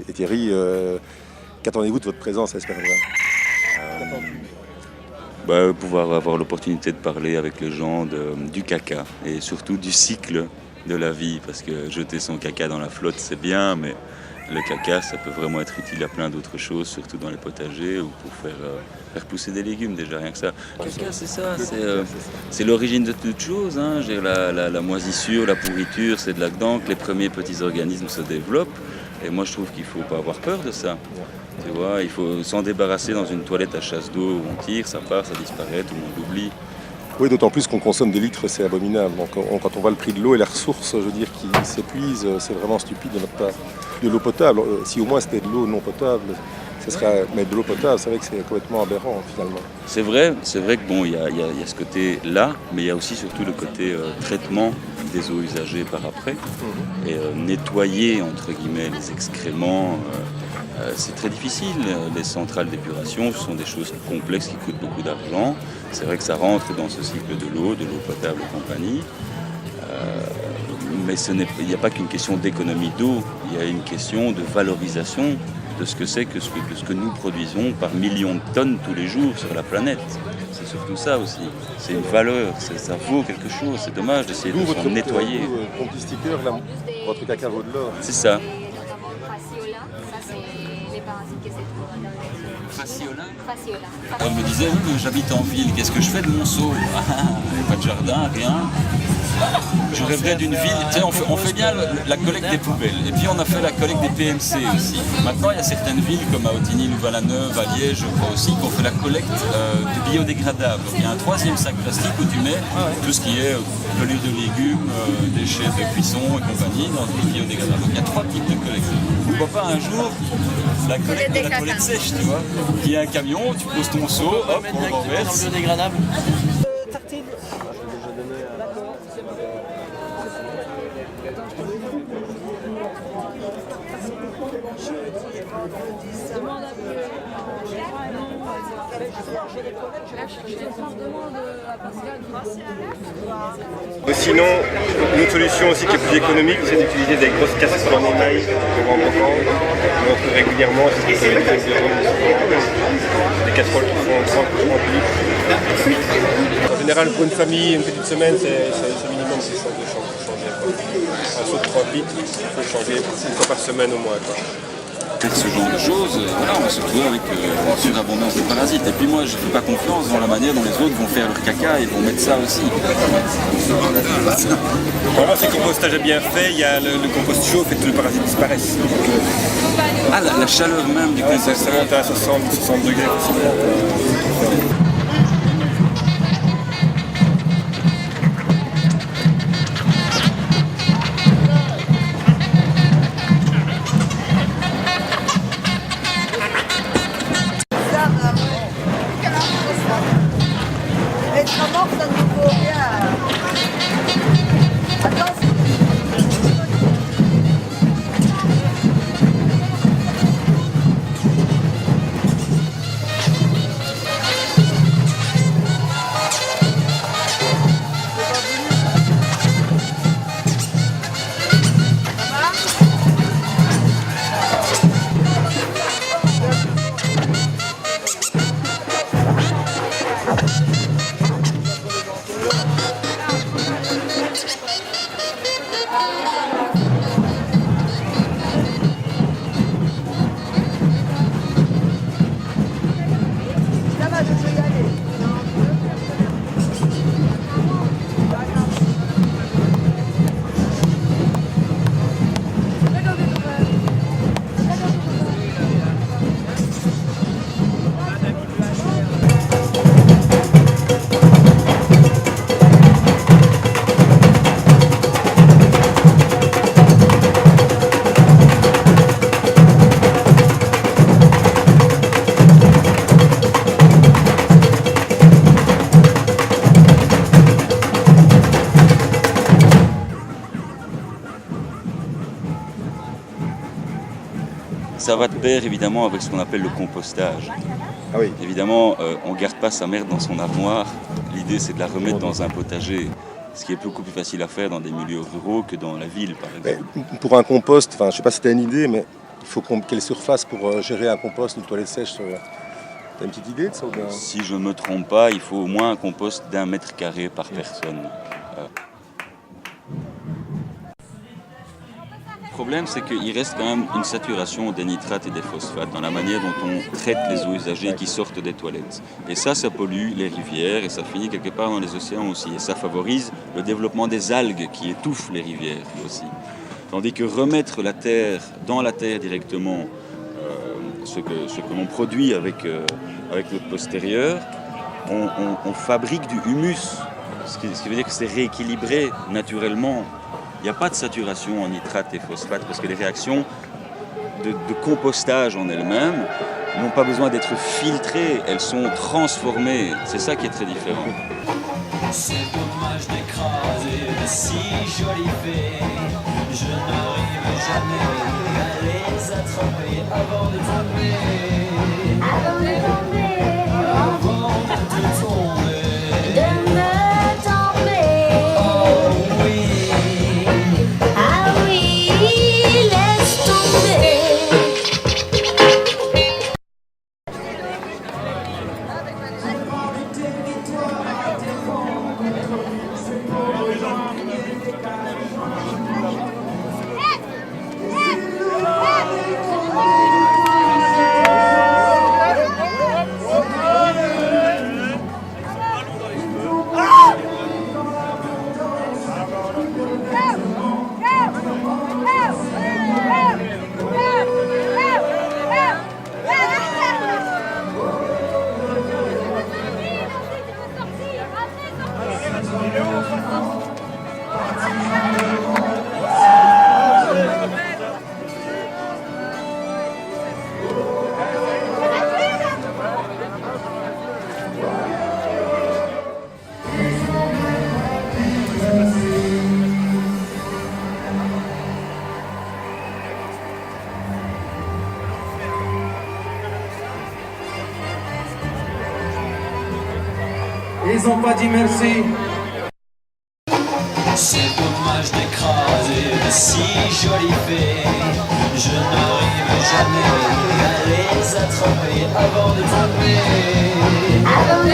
Et Thierry, qu'attendez-vous de votre présence à Esperanza? Pouvoir avoir l'opportunité de parler avec les gens du caca et surtout du cycle de la vie, parce que jeter son caca dans la flotte c'est bien, mais le caca ça peut vraiment être utile à plein d'autres choses, surtout dans les potagers ou pour faire pousser des légumes, déjà rien que ça. Le caca c'est ça, c'est l'origine de toute chose, hein. Je veux dire, la moisissure, la pourriture, c'est de là-dedans que les premiers petits organismes se développent, et moi je trouve qu'il ne faut pas avoir peur de ça. Tu vois, il faut s'en débarrasser dans une toilette à chasse d'eau où on tire, ça part, ça disparaît, tout le monde oublie. Oui, d'autant plus qu'on consomme des litres, c'est abominable. Donc quand on voit le prix de l'eau et les ressources, je veux dire, qui s'épuisent, c'est vraiment stupide de notre part. De l'eau potable, si au moins c'était de l'eau non potable, ce serait, mais de l'eau potable, c'est vrai que c'est complètement aberrant finalement. C'est vrai que bon, il y a ce côté-là, mais il y a aussi surtout le côté traitement des eaux usagées par après. Et nettoyer, entre guillemets, les excréments, c'est très difficile. Les centrales d'épuration, ce sont des choses complexes qui coûtent beaucoup d'argent. C'est vrai que ça rentre dans ce cycle de l'eau potable et compagnie. Mais il n'y a pas qu'une question d'économie d'eau, il y a une question de valorisation de ce que c'est que ce que nous produisons par millions de tonnes tous les jours sur la planète. C'est surtout ça aussi. C'est une valeur, ça vaut quelque chose. C'est dommage d'essayer de s'en nettoyer. Ton petit sticker, là, votre caca vaut de l'or. C'est ça. On me disait, oui, mais j'habite en ville, qu'est-ce que je fais de mon seau? Il n'y a pas de jardin, rien. Je rêverais d'une ville, tu sais, on fait bien la collecte des poubelles, et puis on a fait la collecte des PMC aussi. Maintenant, il y a certaines villes comme à Ottigny, Louvain-la-Neuve, à Liège, je crois aussi, qu'on fait la collecte de biodégradables. Donc, il y a un troisième sac plastique où tu mets tout ce qui est pelure de légumes, déchets de cuisson et compagnie dans des biodégradables. Donc il y a 3 types de collecte. Pourquoi pas un jour la collecte sèche, tu vois, qui est un camion, tu poses ton seau, hop, on renverse. Biodégradable. Sinon, une autre solution aussi qui est plus économique, c'est d'utiliser des grosses casseroles en émail pour en revendre. Donc régulièrement, c'est ce qu'on fait avec des casseroles qui font 30 litres. En général, pour une famille, une petite semaine, c'est minimum 600 de changer. Un seau de 30 litres, il faut changer une fois par semaine au moins. Faire ce genre de choses, voilà, on va se retrouver avec une surabondance de parasites. Et puis moi, je ne fais pas confiance dans la manière dont les autres vont faire leur caca et vont mettre ça aussi. Vraiment, si le compostage est bien fait, il y a le compost chauffe et tous les parasites disparaissent. Ah, la chaleur même du compost. Ça monte à 60 degrés facilement. Ça va de pair évidemment avec ce qu'on appelle le compostage. Ah oui. Évidemment, on ne garde pas sa merde dans son armoire. L'idée, c'est de la remettre dans un potager. Ce qui est beaucoup plus facile à faire dans des milieux ruraux que dans la ville, par exemple. Mais pour un compost, je ne sais pas si tu as une idée, mais Il faut quelle surface pour gérer un compost, une toilette sèche? T'as une petite idée de ça ou bien? Si je ne me trompe pas, il faut au moins un compost d'1 mètre carré par personne. Le problème, c'est qu'il reste quand même une saturation des nitrates et des phosphates dans la manière dont on traite les eaux usagées qui sortent des toilettes. Et ça pollue les rivières et ça finit quelque part dans les océans aussi. Et ça favorise le développement des algues qui étouffent les rivières aussi. Tandis que remettre la terre dans la terre directement, ce que l'on produit avec notre postérieur, on fabrique du humus, ce qui veut dire que c'est rééquilibré naturellement. Il n'y a pas de saturation en nitrate et phosphate parce que les réactions de compostage en elles-mêmes n'ont pas besoin d'être filtrées, elles sont transformées. C'est ça qui est très différent. C'est dommage d'écraser de si jolies fées. Je n'arrive jamais à les attraper avant de tomber. Avant de tomber. Avant de tomber. De me tomber. Oh oui. Ah oui, laisse tomber. Ils ont pas dit merci. C'est dommage d'écraser de si jolies fées. Je n'arrive jamais à les attraper avant de tomber. Avant de